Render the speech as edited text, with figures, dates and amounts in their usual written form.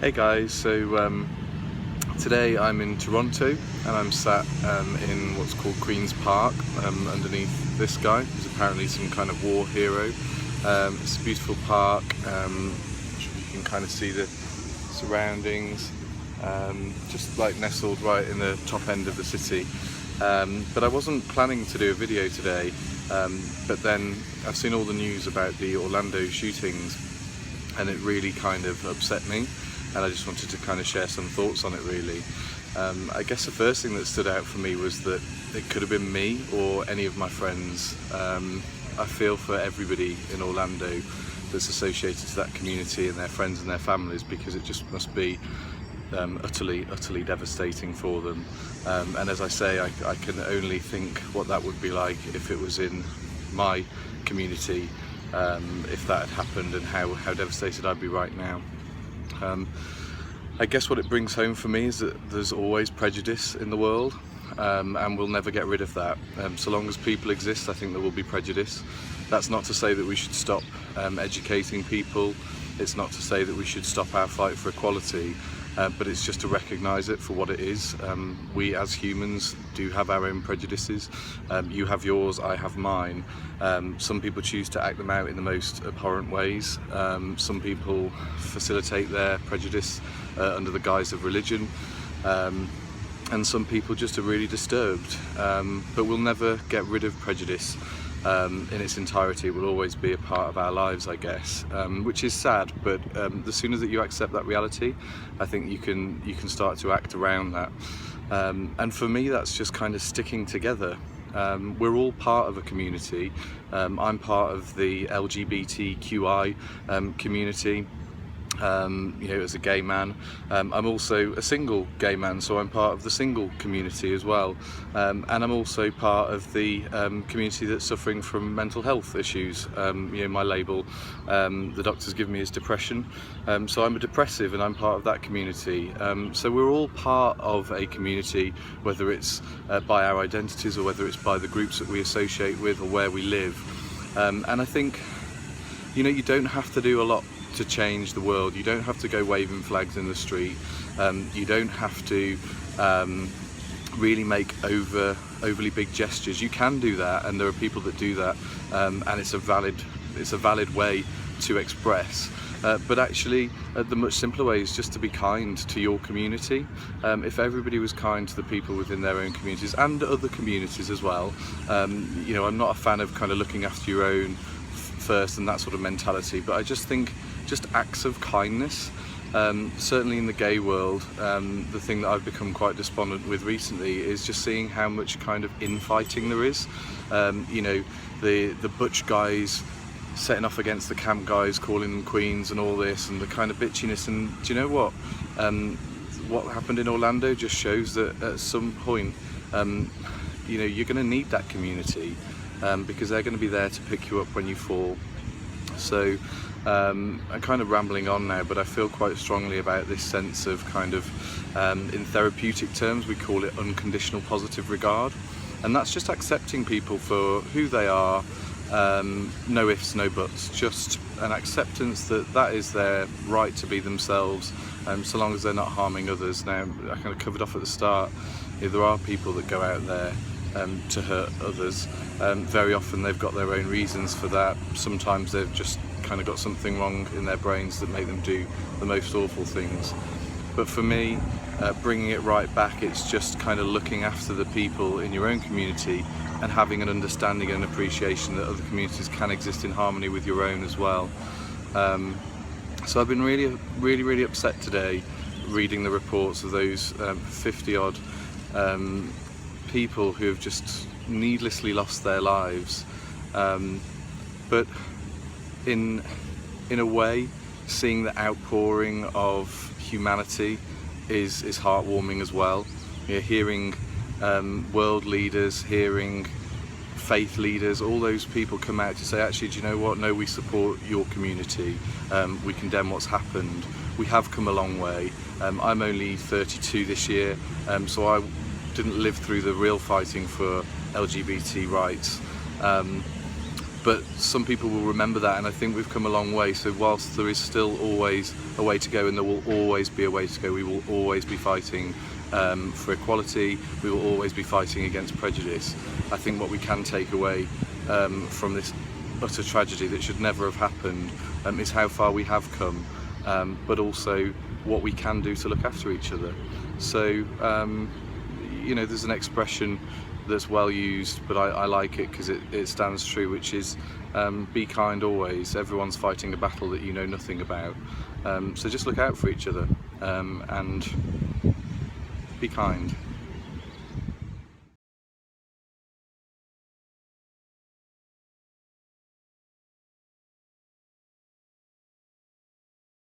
Hey guys, so today I'm in Toronto and I'm sat in what's called Queen's Park underneath this guy who's apparently some kind of war hero. It's a beautiful park, you can kind of see the surroundings, just like nestled right in the top end of the city. But I wasn't planning to do a video today, but then I've seen all the news about the Orlando shootings and it really kind of upset me. And I just wanted to kind of share some thoughts on it really. I guess the first thing that stood out for me was that it could have been me or any of my friends. I feel for everybody in Orlando that's associated to that community and their friends and their families, because it just must be utterly devastating for them. And as I say, I can only think what that would be like if it was in my community, if that had happened, and how devastated I'd be right now. I guess what it brings home for me is that there's always prejudice in the world, and we'll never get rid of that. So long as people exist, I think there will be prejudice. That's not to say that we should stop educating people. It's not to say that we should stop our fight for equality, but it's just to recognise it for what it is. We as humans do have our own prejudices. You have yours, I have mine. Some people choose to act them out in the most abhorrent ways. Some people facilitate their prejudice under the guise of religion. And some people just are really disturbed. But we'll never get rid of prejudice in its entirety. It will always be a part of our lives, I guess, which is sad, but the sooner that you accept that reality, I think you can start to act around that. And for me, that's just kind of sticking together. We're all part of a community. I'm part of the LGBTQI community. You know, as a gay man. I'm also a single gay man, so I'm part of the single community as well. And I'm also part of the community that's suffering from mental health issues. You know, my label, the doctors give me is depression. So I'm a depressive and I'm part of that community. So we're all part of a community, whether it's by our identities or whether it's by the groups that we associate with or where we live. And I think, you know, you don't have to do a lot to change the world. You don't have to go waving flags in the street. You don't have to really make overly big gestures. You can do that, and there are people that do that, and it's a valid way to express. But actually, the much simpler way is just to be kind to your community. If everybody was kind to the people within their own communities and other communities as well, you know, I'm not a fan of kind of looking after your own first and that sort of mentality, but I just think just acts of kindness. Certainly in the gay world, the thing that I've become quite despondent with recently is just seeing how much kind of infighting there is. You know, the butch guys setting off against the camp guys, calling them queens and all this, and the kind of bitchiness. And do you know what? What happened in Orlando just shows that at some point, you know, you're going to need that community, because they're going to be there to pick you up when you fall. So I'm kind of rambling on now, but I feel quite strongly about this sense of kind of, in therapeutic terms, we call it unconditional positive regard. And that's just accepting people for who they are, no ifs, no buts, just an acceptance that that is their right to be themselves, so long as they're not harming others. Now, I kind of covered off at the start, you know, there are people that go out there to hurt others. Very often they've got their own reasons for that. Sometimes they've just kind of got something wrong in their brains that make them do the most awful things. But for me, bringing it right back, it's just kind of looking after the people in your own community and having an understanding and appreciation that other communities can exist in harmony with your own as well. So I've been really upset today reading the reports of those 50 odd people who have just needlessly lost their lives, but in a way, seeing the outpouring of humanity is heartwarming as well. You know, hearing world leaders, hearing faith leaders, all those people come out to say, actually, do you know what? No, we support your community. We condemn what's happened. We have come a long way. I'm only 32 this year, so I didn't live through the real fighting for LGBT rights. but some people will remember that, and I think we've come a long way. So whilst there is still always a way to go, and there will always be a way to go, we will always be fighting for equality, we will always be fighting against prejudice. I think what we can take away from this utter tragedy that should never have happened is how far we have come, but also what we can do to look after each other. So you know, there's an expression that's well used, but I like it because it stands true, which is be kind always. Everyone's fighting a battle that you know nothing about, so just look out for each other and be kind.